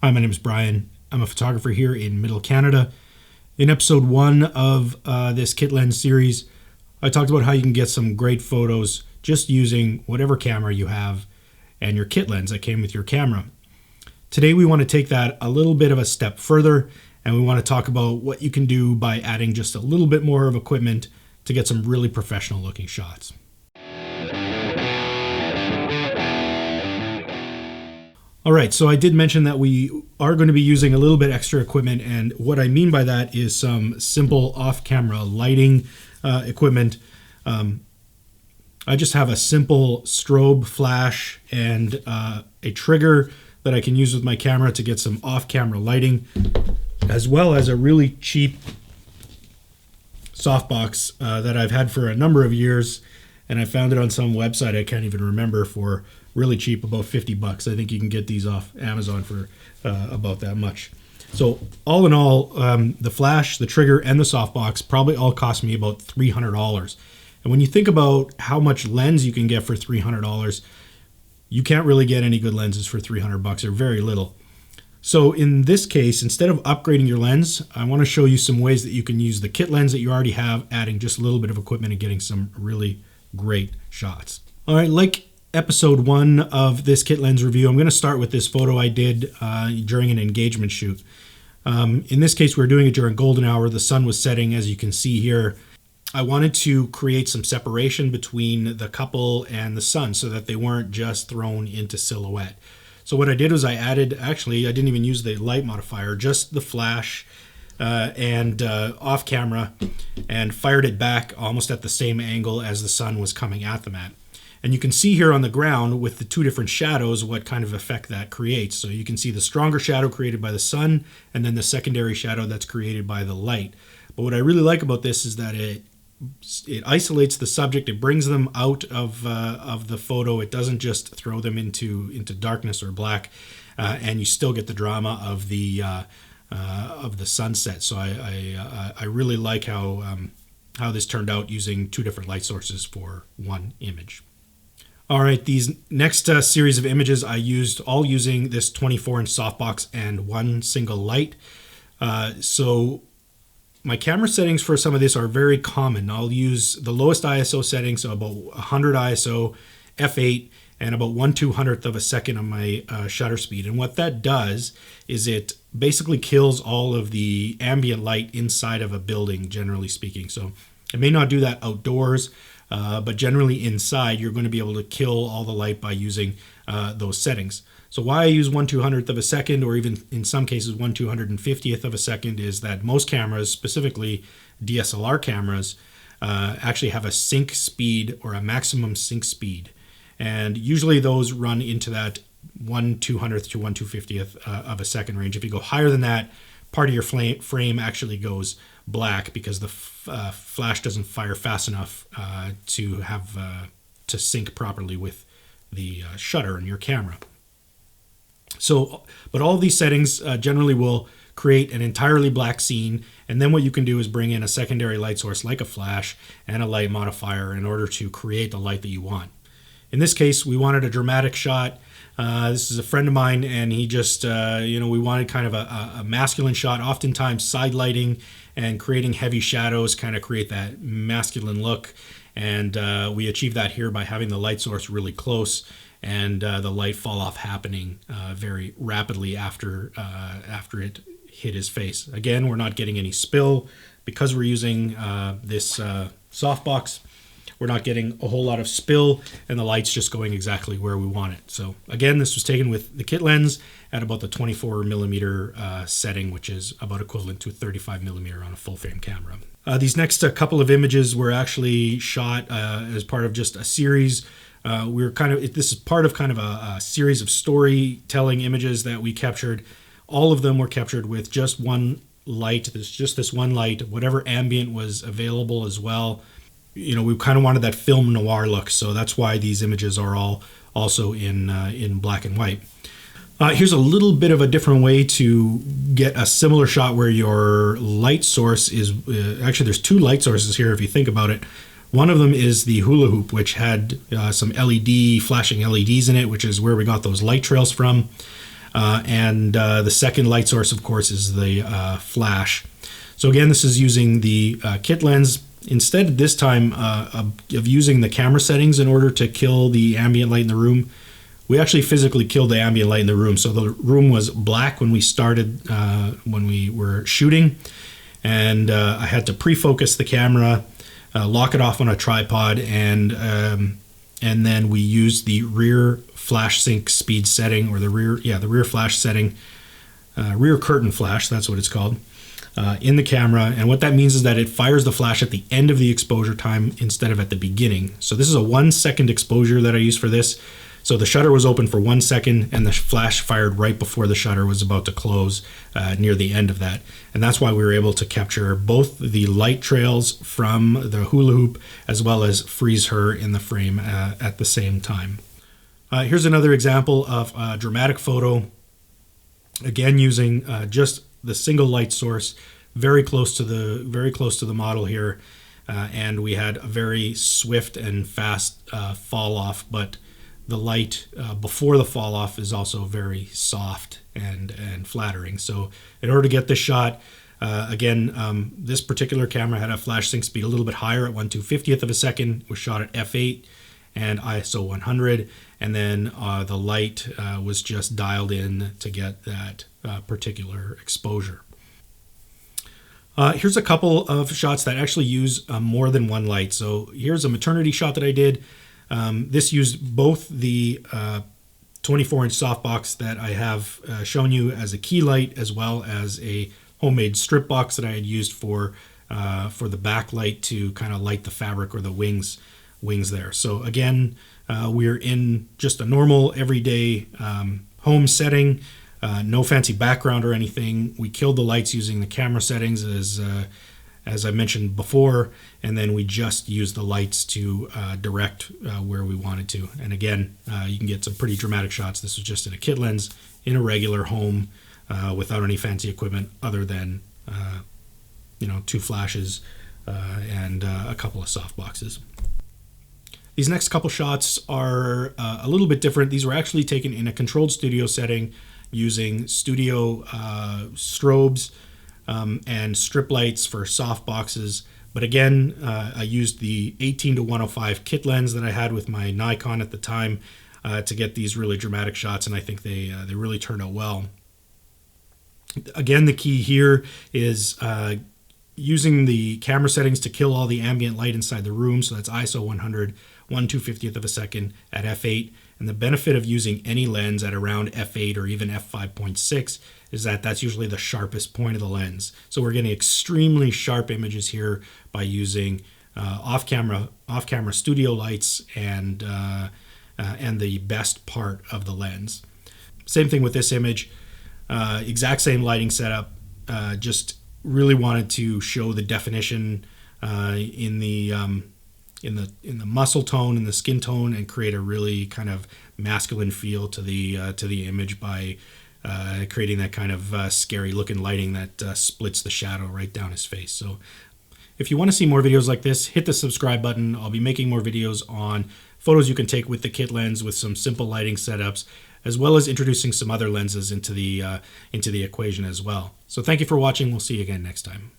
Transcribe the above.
Hi, my name is Brian. I'm a photographer here in Middle Canada. In episode 1 of this kit lens series, I talked about how you can get some great photos just using whatever camera you have and your kit lens that came with your camera. Today we want to take that a little bit of a step further, and we want to talk about what you can do by adding just a little bit more of equipment to get some really professional looking shots. All right, so I did mention that we are going to be using a little bit extra equipment, and what I mean by that is some simple off-camera lighting equipment. I just have a simple strobe flash and a trigger that I can use with my camera to get some off-camera lighting, as well as a really cheap softbox that I've had for a number of years, and I found it on some website I can't even remember for really cheap, about 50 bucks. I think you can get these off Amazon for about that much. So all in all, the flash, the trigger, and the softbox probably all cost me about $300. And when you think about how much lens you can get for $300, you can't really get any good lenses for 300 bucks, or very little. So in this case, instead of upgrading your lens, I want to show you some ways that you can use the kit lens that you already have, adding just a little bit of equipment and getting some really great shots. All right, like episode 1 of this kit lens review, I'm going to start with this photo I did during an engagement shoot. In this case, we were doing it during golden hour. The sun was setting, as you can see here. I wanted to create some separation between the couple and the sun so that they weren't just thrown into silhouette. So what I did was I didn't even use the light modifier, just the flash and off camera, and fired it back almost at the same angle as the sun was coming at them at. And you can see here on the ground with the two different shadows what kind of effect that creates. So you can see the stronger shadow created by the sun, and then the secondary shadow that's created by the light. But what I really like about this is that it isolates the subject. It brings them out of the photo. It doesn't just throw them into darkness or black, and you still get the drama of the sunset. So I really like how this turned out using two different light sources for one image. All right, these next series of images I used all using this 24-inch softbox and one single light. So my camera settings for some of this are very common. I'll use the lowest ISO setting, so about 100 ISO, f8, and about 1/200th of a second on my shutter speed. And what that does is it basically kills all of the ambient light inside of a building, generally speaking. So it may not do that outdoors, but generally inside, you're going to be able to kill all the light by using those settings. So why I use 1/200th of a second, or even in some cases 1/250th of a second, is that most cameras, specifically DSLR cameras, actually have a sync speed or a maximum sync speed. And usually those run into that 1/200th to 1/250th of a second range. If you go higher than that, part of your frame actually goes black because the flash doesn't fire fast enough to sync properly with the shutter in your camera. So, but all of these settings generally will create an entirely black scene, and then what you can do is bring in a secondary light source like a flash and a light modifier in order to create the light that you want. In this case, we wanted a dramatic shot. This is a friend of mine, and he just, we wanted kind of a masculine shot, oftentimes side lighting and creating heavy shadows, kind of create that masculine look. And we achieved that here by having the light source really close and the light fall off happening very rapidly after it hit his face. Again, we're not getting any spill because we're using this softbox. We're not getting a whole lot of spill, and the light's just going exactly where we want it. So again, this was taken with the kit lens at about the 24mm setting, which is about equivalent to 35mm on a full frame camera. These next couple of images were actually shot as part of just a series. This is part of kind of a series of storytelling images that we captured. All of them were captured with just one light. There's just this one light, whatever ambient was available as well. We kind of wanted that film noir look, so that's why these images are all also in black and white. Here's a little bit of a different way to get a similar shot where your light source is, actually there's two light sources here if you think about it. One of them is the hula hoop, which had some flashing LEDs in it, which is where we got those light trails from. and the second light source, of course, is the flash. So again, this is using the kit lens. Instead this time of using the camera settings in order to kill the ambient light in the room, we actually physically killed the ambient light in the room. So the room was black when we started, when we were shooting, and I had to pre-focus the camera, lock it off on a tripod, and then we used the rear flash sync speed setting, or the rear flash setting, rear curtain flash, that's what it's called, in the camera. And what that means is that it fires the flash at the end of the exposure time instead of at the beginning. So this is a 1 second exposure that I use for this. So the shutter was open for 1 second and the flash fired right before the shutter was about to close, near the end of that. And that's why we were able to capture both the light trails from the hula hoop as well as freeze her in the frame at the same time. Here's another example of a dramatic photo, again using just the single light source, very close to the model here, and we had a very swift and fast fall off, but the light before the fall off is also very soft and flattering. So in order to get this shot, again, this particular camera had a flash sync speed a little bit higher at 1/250th of a second. It was shot at f8 and ISO 100, and then the light was just dialed in to get that particular exposure. Here's a couple of shots that actually use more than one light. So here's a maternity shot that I did. This used both the 24-inch softbox that I have shown you as a key light, as well as a homemade strip box that I had used for the backlight to kind of light the fabric or the wings there. So again, we're in just a normal everyday home setting, no fancy background or anything. We killed the lights using the camera settings as I mentioned before, and then we just used the lights to direct where we wanted to. And again, you can get some pretty dramatic shots. This was just in a kit lens in a regular home without any fancy equipment other than 2 flashes and a couple of soft boxes. These next couple shots are a little bit different. These were actually taken in a controlled studio setting using studio strobes and strip lights for soft boxes. But again, I used the 18-105 kit lens that I had with my Nikon at the time to get these really dramatic shots, and I think they really turned out well. Again, the key here is using the camera settings to kill all the ambient light inside the room. So that's ISO 100, 1/250th of a second at f8. And the benefit of using any lens at around f8 or even f5.6 is that that's usually the sharpest point of the lens. So we're getting extremely sharp images here by using off-camera studio lights and the best part of the lens. Same thing with this image, exact same lighting setup. Just really wanted to show the definition in the muscle tone and the skin tone, and create a really kind of masculine feel to the image by creating that kind of scary looking lighting that splits the shadow right down his face. So if you want to see more videos like this, hit the subscribe button. I'll be making more videos on photos you can take with the kit lens with some simple lighting setups, as well as introducing some other lenses into the equation as well. So thank you for watching. We'll see you again next time.